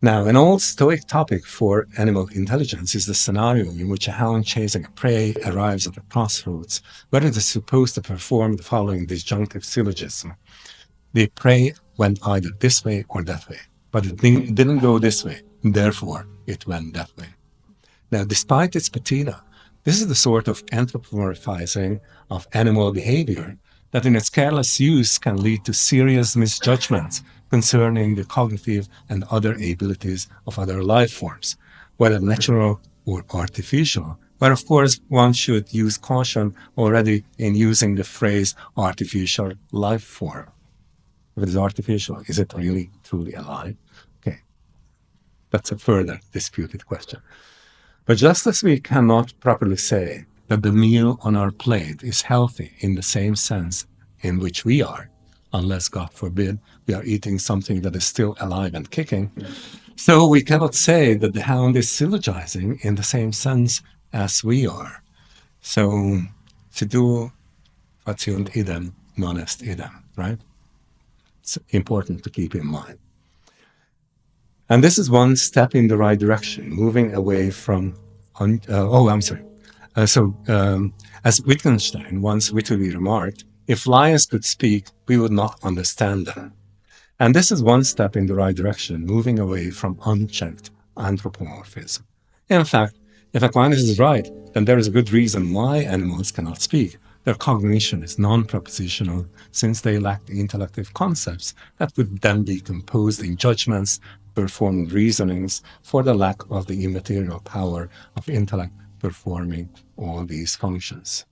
F: Now, an old Stoic topic for animal intelligence is the scenario in which a hound chasing a prey arrives at a crossroads, where it is supposed to perform the following disjunctive syllogism. The prey went either this way or that way, but it didn't go this way, therefore it went that way. Now, despite its patina, this is the sort of anthropomorphizing of animal behavior that in its careless use can lead to serious misjudgments concerning the cognitive and other abilities of other life forms, whether natural or artificial, where of course one should use caution already in using the phrase artificial life form. If it is artificial, is it really truly alive? Okay, that's a further disputed question. But just as we cannot properly say that the meal on our plate is healthy in the same sense in which we are, unless, God forbid, we are eating something that is still alive and kicking, so we cannot say that the hound is syllogizing in the same sense as we are. So, fiduo faciunt idem, non est idem, right? It's important to keep in mind. And this is one step in the right direction, moving away from, as Wittgenstein once wittily remarked, if lions could speak, we would not understand them. And this is one step in the right direction, moving away from unchecked anthropomorphism. In fact, if Aquinas is right, then there is a good reason why animals cannot speak. Their cognition is non-propositional, since they lack the intellective concepts that would then be composed in judgments, performed reasonings, for the lack of the immaterial power of intellect performing all these functions.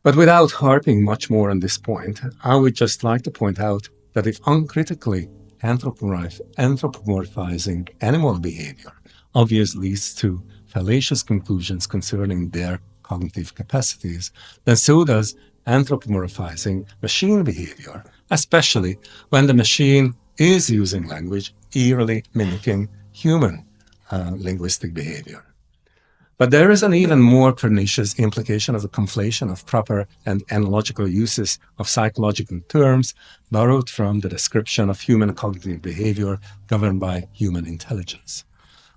F: But without harping much more on this point, I would just like to point out that if uncritically anthropomorphizing animal behavior obviously leads to fallacious conclusions concerning their cognitive capacities, then so does anthropomorphizing machine behavior, especially when the machine is using language eerily mimicking human linguistic behavior. But there is an even more pernicious implication of the conflation of proper and analogical uses of psychological terms borrowed from the description of human cognitive behavior governed by human intelligence.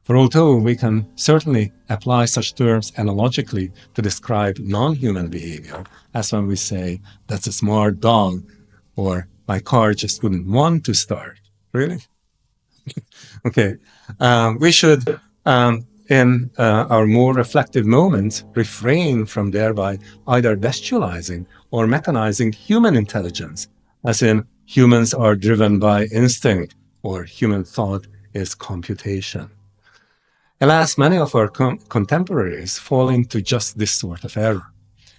F: For although we can certainly apply such terms analogically to describe non-human behavior, as when we say, that's a smart dog, or my car just wouldn't want to start. Really? Okay. We should, in our more reflective moments, refrain from thereby either bestializing or mechanizing human intelligence, as in humans are driven by instinct or human thought is computation. Alas, many of our contemporaries fall into just this sort of error.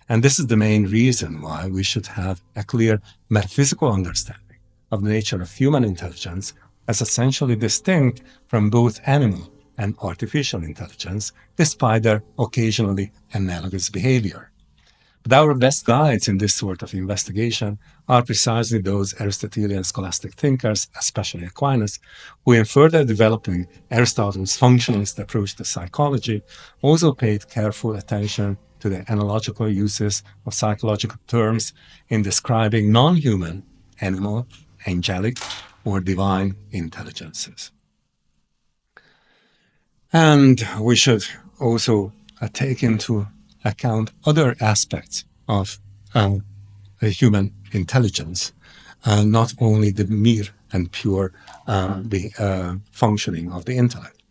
F: And this is the main reason why we should have a clear metaphysical understanding of the nature of human intelligence as essentially distinct from both animal and artificial intelligence, despite their occasionally analogous behavior. But our best guides in this sort of investigation are precisely those Aristotelian scholastic thinkers, especially Aquinas, who in further developing Aristotle's functionalist approach to psychology also paid careful attention to the analogical uses of psychological terms in describing non-human, animal, angelic, or divine intelligences. And we should also take into account other aspects of human intelligence, not only the mere and pure functioning of the intellect.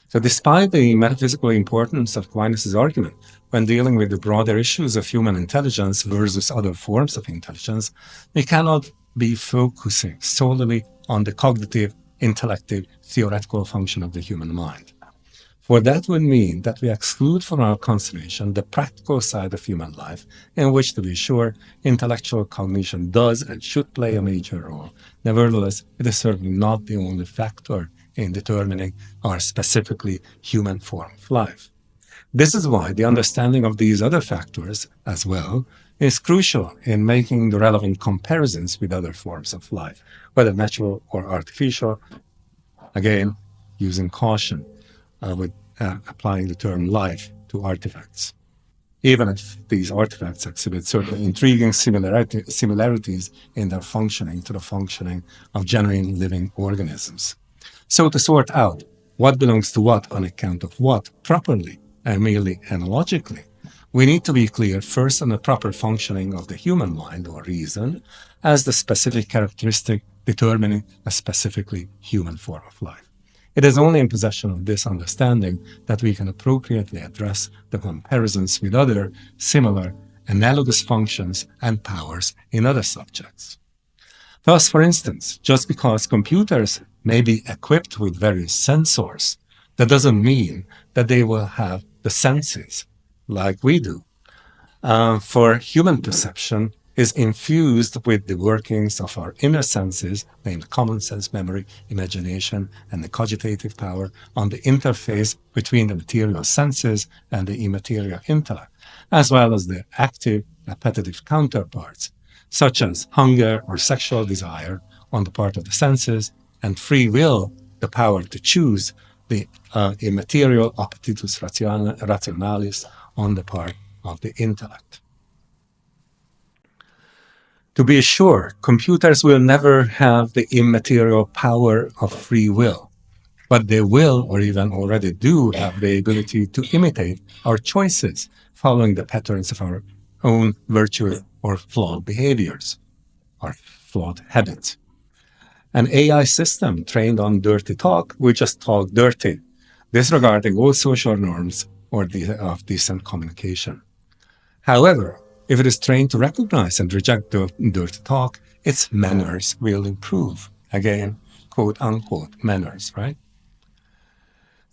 F: So despite the metaphysical importance of Aquinas' argument when dealing with the broader issues of human intelligence versus other forms of intelligence, we cannot be focusing solely on the cognitive, intellective, theoretical function of the human mind. For that would mean that we exclude from our consideration the practical side of human life, in which, to be sure, intellectual cognition does and should play a major role. Nevertheless, it is certainly not the only factor in determining our specifically human form of life. This is why the understanding of these other factors as well is crucial in making the relevant comparisons with other forms of life, whether natural or artificial, again, using caution with applying the term life to artifacts, even if these artifacts exhibit certain intriguing similarities in their functioning to the functioning of genuine living organisms. So to sort out what belongs to what on account of what properly and merely analogically, we need to be clear first on the proper functioning of the human mind or reason as the specific characteristic determining a specifically human form of life. It is only in possession of this understanding that we can appropriately address the comparisons with other similar analogous functions and powers in other subjects. Thus, for instance, just because computers may be equipped with various sensors, that doesn't mean that they will have the senses like we do. For human perception is infused with the workings of our inner senses, named common sense, memory, imagination, and the cogitative power on the interface between the material senses and the immaterial intellect, as well as their active, appetitive counterparts, such as hunger or sexual desire on the part of the senses, and free will, the power to choose, the immaterial appetitus rationalis on the part of the intellect. To be sure, computers will never have the immaterial power of free will, but they will, or even already do, have the ability to imitate our choices following the patterns of our own virtuous or flawed behaviors, or flawed habits. An AI system trained on dirty talk will just talk dirty, disregarding all social norms of decent communication. However, if it is trained to recognize and reject dirty talk, its manners will improve. Again, quote unquote, manners, right?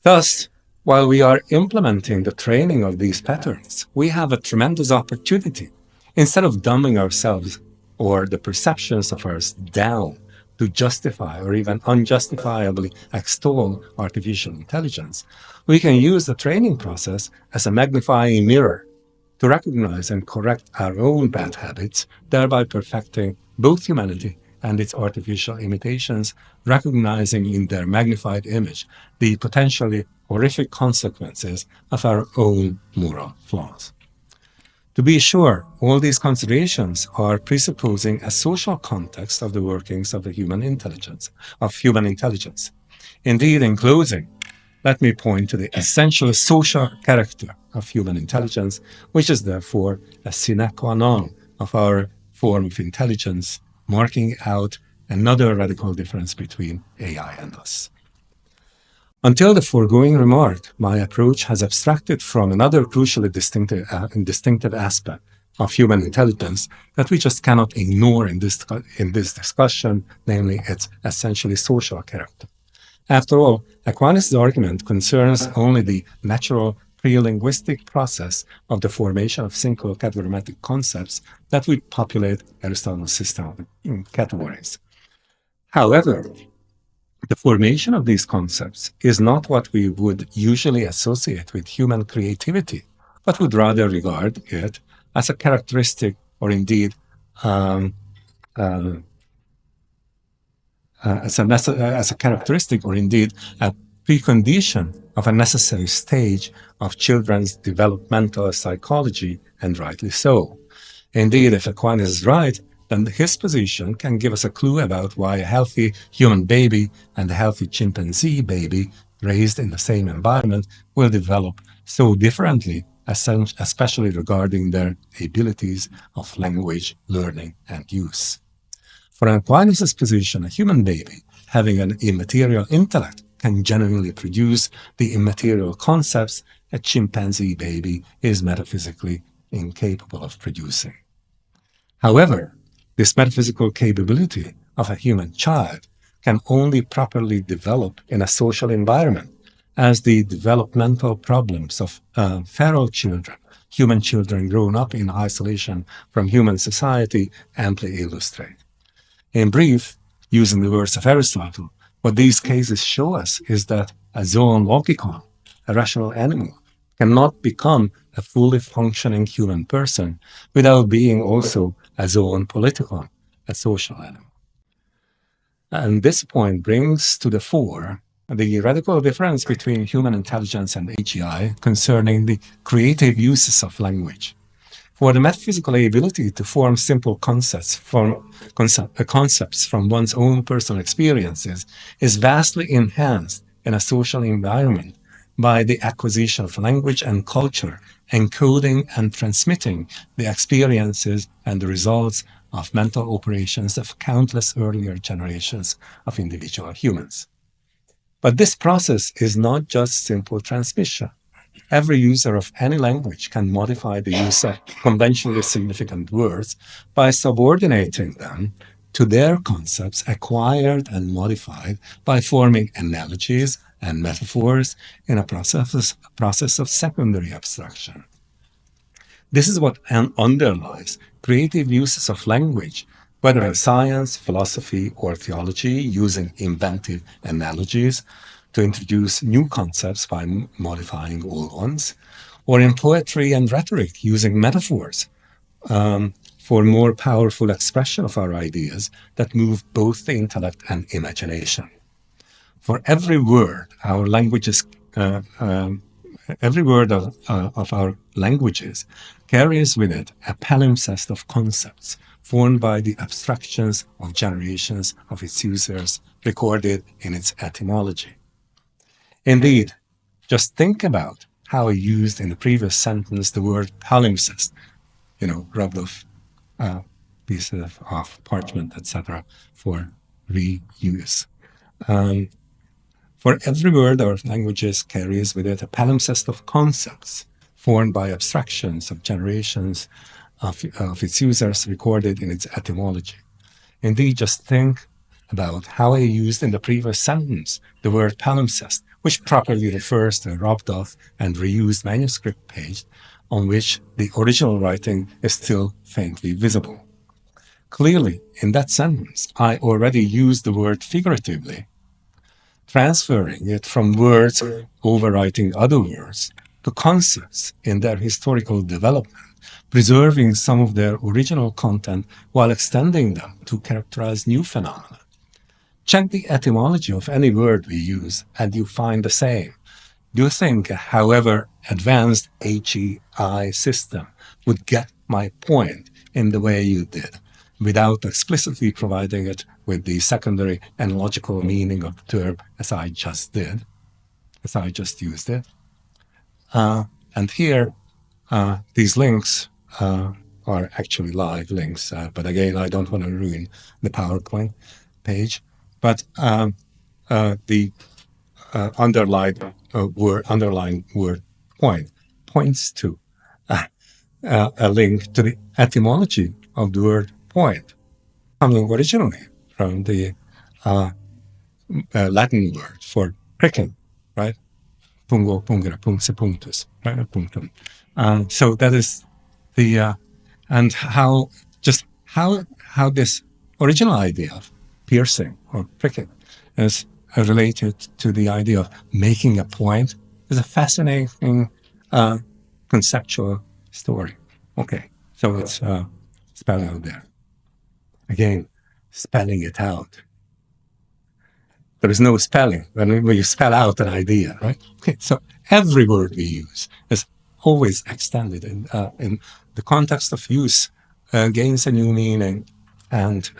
F: Thus, while we are implementing the training of these patterns, we have a tremendous opportunity. Instead of dumbing ourselves or the perceptions of ours down to justify or even unjustifiably extol artificial intelligence, we can use the training process as a magnifying mirror to recognize and correct our own bad habits, thereby perfecting both humanity and its artificial imitations, recognizing in their magnified image the potentially horrific consequences of our own moral flaws. To be sure, all these considerations are presupposing a social context of the workings of the human intelligence. Indeed, in closing, let me point to the essential social character of human intelligence, which is therefore a sine qua non of our form of intelligence, marking out another radical difference between AI and us. Until the foregoing remark, my approach has abstracted from another crucially distinctive aspect of human intelligence that we just cannot ignore in this discussion, namely its essentially social character. After all, Aquinas' argument concerns only the natural pre-linguistic process of the formation of single categorical concepts that would populate Aristotle's system of categories. However, the formation of these concepts is not what we would usually associate with human creativity, but would rather regard it as a characteristic or indeed as a characteristic or indeed a precondition of a necessary stage of children's developmental psychology, and rightly so. Indeed, if Aquinas is right, then his position can give us a clue about why a healthy human baby and a healthy chimpanzee baby raised in the same environment will develop so differently, especially regarding their abilities of language learning and use. For Aquinas' position, a human baby having an immaterial intellect can genuinely produce the immaterial concepts a chimpanzee baby is metaphysically incapable of producing. However, this metaphysical capability of a human child can only properly develop in a social environment, as the developmental problems of feral children, human children grown up in isolation from human society, amply illustrate. In brief, using the words of Aristotle, what these cases show us is that a zoologicon, a rational animal, cannot become a fully functioning human person without being also a zoon-politikon, a social animal. And this point brings to the fore the radical difference between human intelligence and AGI concerning the creative uses of language. For the metaphysical ability to form simple concepts from one's own personal experiences is vastly enhanced in a social environment by the acquisition of language and culture, encoding and transmitting the experiences and the results of mental operations of countless earlier generations of individual humans. But this process is not just simple transmission. Every user of any language can modify the use of conventionally significant words by subordinating them to their concepts acquired and modified by forming analogies and metaphors in a process of secondary abstraction. This is what underlies creative uses of language, whether in science, philosophy, or theology, using inventive analogies to introduce new concepts by modifying old ones, or in poetry and rhetoric, using metaphors for more powerful expression of our ideas that move both the intellect and imagination. For every word our languages, every word of our languages carries with it a palimpsest of concepts formed by the abstractions of generations of its users recorded in its etymology. Indeed, just think about how I used in the previous sentence the word palimpsest, rubbed off pieces of parchment, etc., for reuse. For every word our languages carries with it a palimpsest of concepts formed by abstractions of generations of its users recorded in its etymology. Indeed, just think about how I used in the previous sentence the word palimpsest, which properly refers to a rubbed off and reused manuscript page on which the original writing is still faintly visible. Clearly, in that sentence, I already used the word figuratively, transferring it from words overwriting other words to concepts in their historical development, preserving some of their original content while extending them to characterize new phenomena. Check the etymology of any word we use, and you find the same. Do you think a however advanced HEI system would get my point in the way you did, without explicitly providing it with the secondary and logical meaning of the term as I just did, as I just used it? And here, these links are actually live links, but again, I don't want to ruin the PowerPoint page. But the underlying word point points to a link to the etymology of the word point, coming originally from the Latin word for pricking, right? Pungo, pungere, puncse, punctus, right? Punctum. So that is the and how this original idea of piercing or pricking is related to the idea of making a point is a fascinating conceptual story. Okay, so it's spelled out there. Again, spelling it out. There is no spelling when you spell out an idea, right? Okay, so every word we use is always extended in the context of use, gains a new meaning and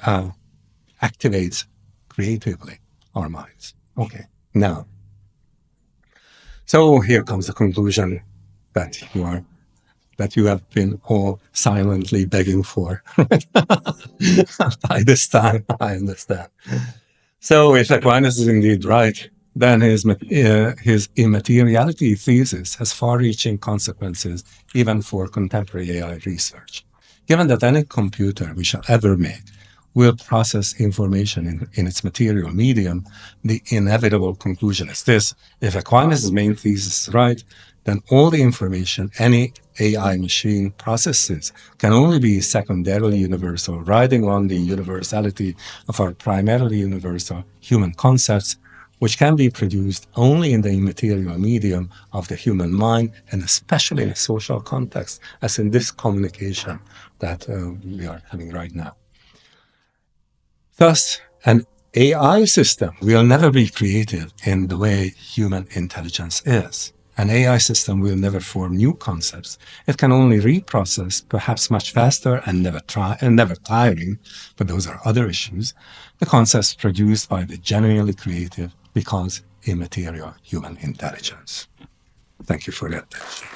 F: activates creatively our minds. Okay, now, so here comes the conclusion that you have been all silently begging for. By this time, I understand. So if Aquinas is indeed right, then his immateriality thesis has far-reaching consequences even for contemporary AI research. Given that any computer we shall ever make will process information in its material medium, the inevitable conclusion is this: if Aquinas' main thesis is right, then all the information any AI machine processes can only be secondarily universal, riding on the universality of our primarily universal human concepts, which can be produced only in the immaterial medium of the human mind, and especially in a social context, as in this communication that we are having right now. Thus, an AI system will never be created in the way human intelligence is. An AI system will never form new concepts. It can only reprocess, perhaps much faster and never tiring, but those are other issues, the concepts produced by the genuinely creative because immaterial human intelligence. Thank you for your attention.